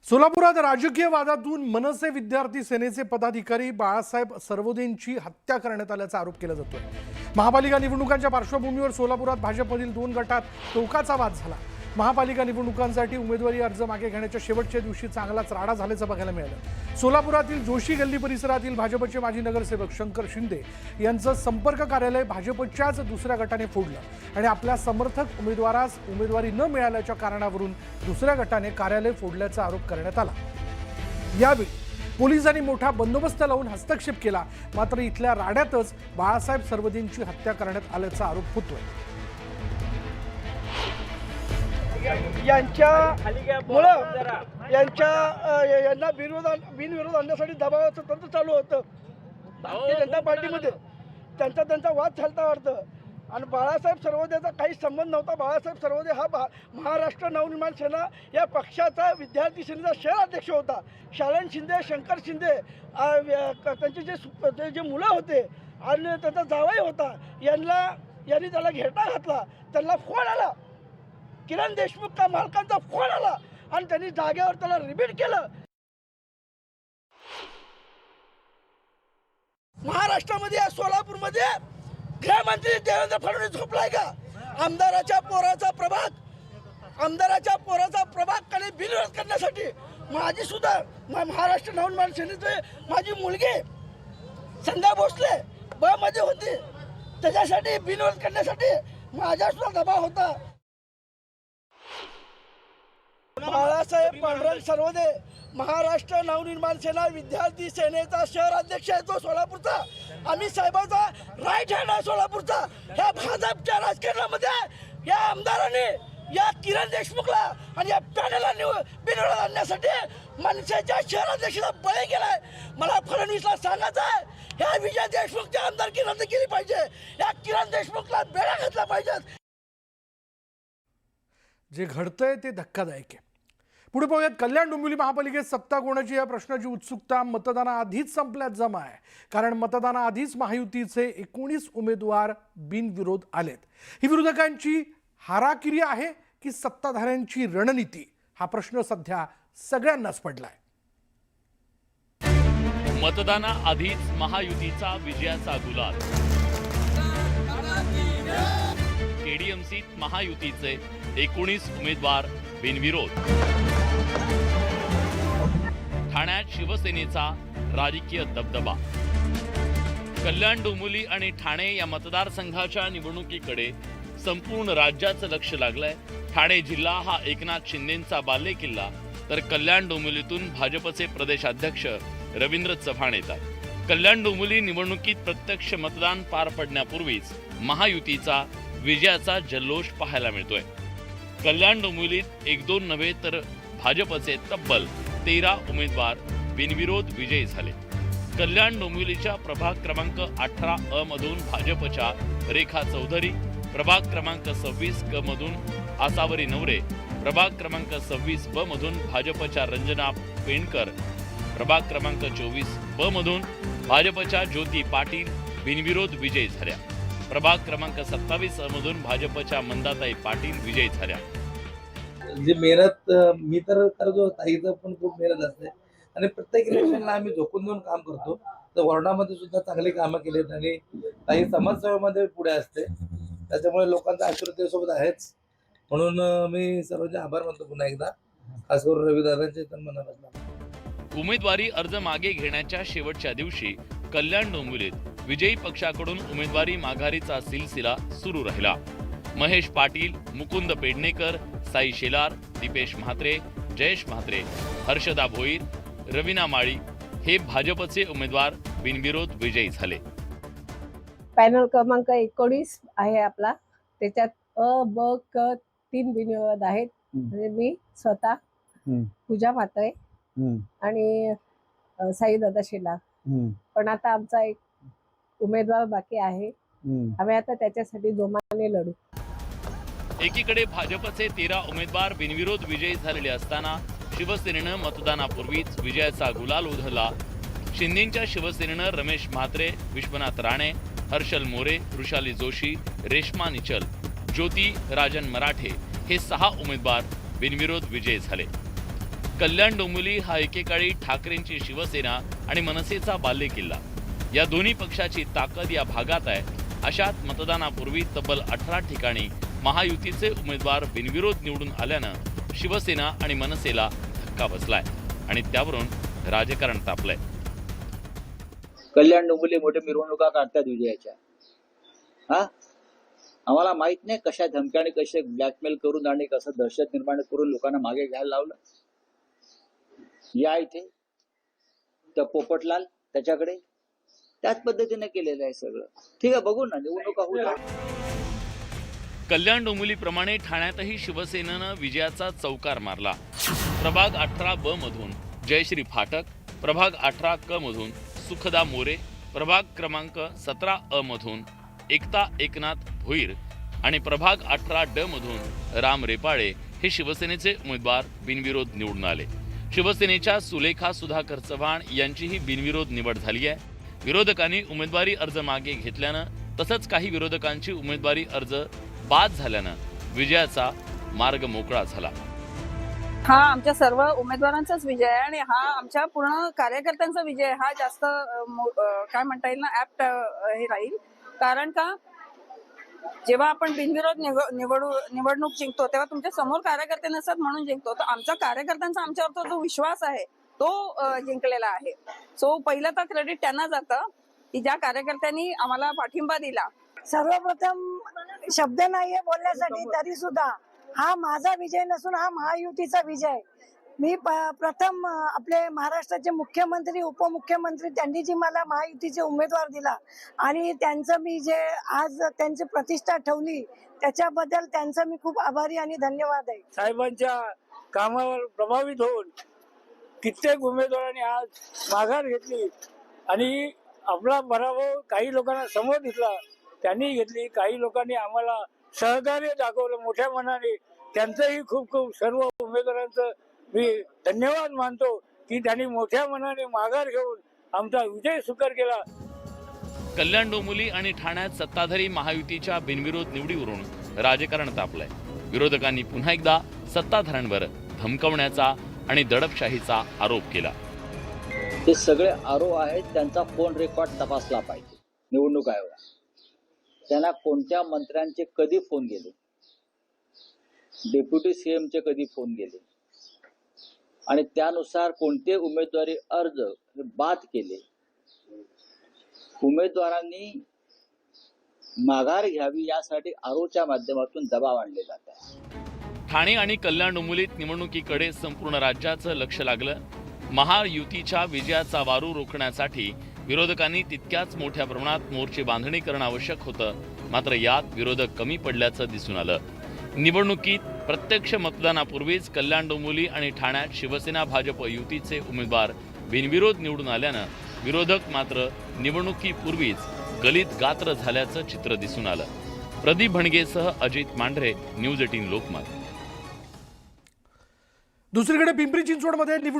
सोलापुरात राजकीय वादातून मनसे विद्यार्थी सेनेचे पदाधिकारी बाळासाहेब सरवदेंची हत्या करण्यात आल्याचा आरोप केला जातोय। महापालिका निवडणुकांच्या पार्श्वभूमीवर सोलापुरात भाजपमधील 2 गटात टोकाचा वाद झाला। महापालिका निवडणुकांसाठी उमेदवारी अर्ज मागे घेण्याच्या शेवटच्या दिवशी चांगलाच राडा झाल्याचं बघायला मिळालं। सोलापुरातील जोशी गल्ली परिसरातील भाजपचे माजी नगरसेवक शंकर शिंदे यांचं संपर्क कार्यालय भाजपच्याच दुसऱ्या गटाने फोडलं आणि आपल्या समर्थक उमेदवारास उमेदवारी न मिळाल्याच्या कारणावरून दुसऱ्या गटाने कार्यालय फोडल्याचा आरोप करण्यात आला। यावेळी पोलिसांनी मोठा बंदोबस्त लावून हस्तक्षेप केला, मात्र इथल्या राड्यातच बाळासाहेब सरवदेंची हत्या करण्यात आल्याचा आरोप होतोय। यांना बिनविरोध आणण्यासाठी दबावाचं तंत्र चालू होतं भारतीय जनता पार्टीमध्ये। त्यांचा वाद चालता वाटतं आणि बाळासाहेब सरवदेचा काही संबंध नव्हता। बाळासाहेब सरवदे हा महाराष्ट्र नवनिर्माण सेना या पक्षाचा विद्यार्थी सेनेचा शहर अध्यक्ष होता। शालन शिंदे, शंकर शिंदे त्यांचे जे मुलं होते आणि त्यांचा जावई होता, यांनी त्याला घेरटा घातला, त्यांना फोन आला, किरण देशमुख का मालकांचा फोन आला आणि त्यांनी जागेवर त्याला रिपीट केलं। महाराष्ट्रामध्ये सोलापूरमध्ये गृहमंत्री देवेंद्र फडणवीस झोपलाय का? आमदाराच्या पोराचा प्रभाग कडे बिनविरोध करण्यासाठी माझी सुद्धा महाराष्ट्र नवनिर्माण सेनेचे माझी मुलगी संध्या भोसले ब मध्ये होती, त्याच्यासाठी बिनविरोध करण्यासाठी माझ्या सुद्धा दबाव होता। बाळासाहेब पांडुरंग सरवदे महाराष्ट्र नवनिर्माण सेना विद्यार्थी सेनेचा शहर अध्यक्ष आहे तो सोलापूरचा। आम्ही साहेबांचा राईट हँड आहे सोलापूरचा। ह्या भाजपच्या राजकारणामध्ये या आमदाराने या किरण देशमुखला आणि या पॅनलला बिनविरोध आणण्यासाठी मनसेच्या शहर अध्यक्षाचा बळी गेलाय। मला फडणवीसला सांगायचं आहे, ह्या विजय देशमुखच्या आमदारकी रद्द केली पाहिजे, या किरण देशमुखला बेड्या घातल्या पाहिजेत। जे घडतंय ते धक्कादायक आहे। पुढे पाहूयात, कल्याण डोंबिवली महापालिकेत सत्ता कोणाची या प्रश्नाची उत्सुकता मतदानाआधीच संपल्यात जमा आहे। कारण मतदानाआधीच महायुतीचे 19 उमेदवार बिनविरोध आलेत। ही विरोधकांची हाराकिरी आहे की सत्ताधाऱ्यांची रणनीती, हा प्रश्न सध्या सगळ्यांनाच पडलाय। मतदानाआधीच महायुतीचा विजयाचा गुलाल। केडीएमसीत महायुतीचे 19 उमेदवार बिनविरोध। ठाण्यात शिवसेनेचा राजकीय दबदबा। कल्याण डोंबिवली आणि ठाणे या मतदारसंघाच्या निवडणुकीकडे संपूर्ण राज्याचं लक्ष लागलंय। ठाणे जिल्हा हा एकनाथ शिंदेंचा बालेकिल्ला, तर कल्याण डोंबिवलीतून भाजपचे प्रदेशाध्यक्ष रवींद्र चव्हाण येतात। कल्याण डोंबिवली निवडणुकीत प्रत्यक्ष मतदान पार पडण्यापूर्वीच महायुतीचा विजयाचा जल्लोष पाहायला मिळतोय। कल्याण डोंबिवलीत 1-2 नव्हे तर भाजपचे तब्बल 13 उमेदवार बिनविरोध विजयी झाले। कल्याण डोंबिवलीच्या प्रभाग क्रमांक 18 अ मधून भाजपच्या रेखा चौधरी, प्रभाग क्रमांक 26 क मधून आसावरी नवरे, प्रभाग क्रमांक 26 ब मधून भाजपच्या रंजना पेंडकर, प्रभाग क्रमांक 24 ब मधून भाजपच्या ज्योती पाटील बिनविरोध विजयी झाल्या। प्रभाग क्रमांक 27 मधून भाजपच्या मंदाताई पाटील विजयी झाल्या। जी मेहनत मी तर करतो, ताईचं पण खूप मेहनत असते आणि प्रत्येक इलेक्शनला आम्ही झोकून देऊन काम करतो। तर वॉर्डामध्ये सुद्धा चांगली कामं केलीत आणि ताई समाजसेवेमध्ये पुढे असते, त्याच्यामुळे लोकांचा आशीर्वाद सोबत आहेच। म्हणून मी सर्वांचे आभार मानतो पुन्हा एकदा, खास करून रविदादांचे तर मनापासून। उमेदवारी अर्ज मागे घेण्याच्या शेवटच्या दिवशी कल्याण डोंबिवलीत विजयी पक्षाकडून उमेदवारी माघारीचा सिलसिला सुरू राहिला। महेश पाटील, मुकुंद पेडणेकर, साई शेलार, दीपेश म्हात्रे, जयेश म्हात्रे, हर्षदा भोईर, रवीना माळी हे भाजपचे उमेदवार बिनविरोध विजयी झाले। पॅनल क्रमांक 19 आहे आपला, त्याच्यात अ ब क 3 बिनविरोध आहेत। म्हणजे मी स्वतः, पूजा म्हात्रे आणि साईदादा शेलार। पण आता आमचा एक उमेदवार बाकी आहे, आम्ही आता त्याच्यासाठी जोमाने लढू। एकीकडे भाजपचे 13 उमेदवार बिनविरोध विजयी झालेले असताना शिवसेनेनं मतदानापूर्वीच विजयाचा गुलाल उधळला। शिंदेंच्या शिवसेनेनं रमेश म्हात्रे, विश्वनाथ राणे, हर्षल मोरे, वृषाली जोशी, रेश्मा निचल, ज्योती राजन मराठे हे 6 उमेदवार बिनविरोध विजयी झाले। कल्याण डोंबिवली हा एकेकाळी ठाकरेंची शिवसेना आणि मनसेचा बालेकिल्ला. या दोन्ही पक्षाची ताकद या भागात आहे. अशात मतदानापूर्वी तब्बल 18 ठिकाणी महायुतीचे उमेदवार बिनविरोध निवडून आल्यानं शिवसेना आणि मनसेला धक्का बसलाय आणि त्यावरून राजकारण तापलंय. कल्याण डोंबिवली मोठ्या मिरवणुका काढतात विजयाच्या. आम्हाला माहित नाही कशा धमक्याने कसे ब्लॅकमेल करून आणि कसं दहशत निर्माण करून लोकांना मागे घ्यायला लावलं. या इथे तर पोपटलाल त्याच्याकडे त्याच पद्धतीने केलेलं आहे सगळं. ठीक आहे, बघू ना निवडणुका होऊ. कल्याण डोंबिवलीप्रमाणे ठाण्यातही शिवसेनेनं विजयाचा चौकार मारला. प्रभाग 18 ब मधून जयश्री फाटक, प्रभाग 18 क मधून सुखदा मोरे, प्रभाग क्रमांक 17 अ मधून एकता एकनाथ भोईर आणि प्रभाग 18 ड मधून राम रेपाळे हे शिवसेनेचे उमेदवार बिनविरोध निवडून आले. शिवसेनेच्या सुलेखा सुधाकर चव्हाण यांचीही बिनविरोध निवड झाली आहे. विरोधकांनी उमेदवारी अर्ज मागे घेतल्यानं तसंच काही विरोधकांची उमेदवारी अर्ज बाद झाल्यानं विजयाचा मार्ग मोकळा झाला. हा आमच्या सर्व उमेदवारांचाच विजय आहे आणि हा आमच्या पूर्ण कार्यकर्त्यांचा विजय आहे. हा जास्त काय म्हणता येईल ना ऍप्ट हे राहील. कारण का जेव्हा आपण बिनविरोध निवडणूक जिंकतो तेव्हा तुमच्या समोर कार्यकर्ते नसतात म्हणून जिंकतो. तर आमच्या कार्यकर्त्यांचा आमच्यावर जो विश्वास आहे तो जिंकलेला आहे. सो पहिलं तर क्रेडिट त्यांना जातं की ज्या कार्यकर्त्यांनी आम्हाला पाठिंबा दिला. सर्वप्रथम शब्द नाहीये बोलण्यासाठी, तरी सुद्धा हा माझा विजय नसून हा महायुतीचा विजय. मी प्रथम आपले महाराष्ट्राचे मुख्यमंत्री उपमुख्यमंत्री त्यांनी जी मला महायुतीचे उमेदवार दिला आणि त्यांचं मी जे आज त्यांची प्रतिष्ठा ठेवली त्याच्याबद्दल त्यांचं मी खूप आभारी आणि धन्यवाद आहे. साहेबांच्या कामावर प्रभावित होऊन कित्येक उमेदवारांनी आज माघार घेतली आणि आपला पराभव काही लोकांना समोर दिसला त्यांनी घेतली. काही लोकांनी आम्हाला सहकार्य दाखवलं मोठ्या मनाने. त्यांचंही खूप खूप सर्व उमेदवारांचं मी धन्यवाद मानतो की त्यांनी मोठ्या मनाने माघार घेऊन आमचा विजय सुकर केला. कल्याण डोंबिवली आणि ठाण्यात सत्ताधारी महायुतीच्या बिनविरोध निवडीवरून राजकारण तापलंय. विरोधकांनी पुन्हा एकदा सत्ताधाऱ्यांवर धमकावण्याचा आणि दडपशाहीचा आरोप केला. ते सगळे आरोप आहेत त्यांचा फोन रेकॉर्ड तपासला पाहिजे. निवडणूक आयोग त्यांना कोणत्या मंत्र्यांचे कधी फोन गेले, डेप्युटी सीएमचे कधी फोन गेले आणि त्यानुसार कोणते उमेदवारी अर्ज बाद केले. उमेदवारांनी माघार घ्यावी यासाठी आरोच्या माध्यमातून दबाव आणले जात आहे. ठाणे आणि कल्याण डोंबिवलीत निवडणुकीकडे संपूर्ण राज्याचं लक्ष लागलं. महायुतीच्या विजयाचा वारू रोखण्यासाठी विरोधकांनी तितक्याच मोठ्या प्रमाणात मोर्चे बांधणी करणं आवश्यक होतं. मात्र यात विरोधक कमी पडल्याचं दिसून आलं. निवडणुकीत प्रत्यक्ष मतदानापूर्वीच कल्याण डोंबिवली आणि ठाण्यात शिवसेना भाजप युतीचे उमेदवार बिनविरोध निवडून आल्यानं विरोधक मात्र निवडणुकीपूर्वीच गलित गात्र झाल्याचं चित्र दिसून आलं. प्रदीप भणगेसह अजित मांढरे, न्यूज 18 लोकमत. दुसरीकडे पिंपरी चिंचवडमध्ये निवडणूक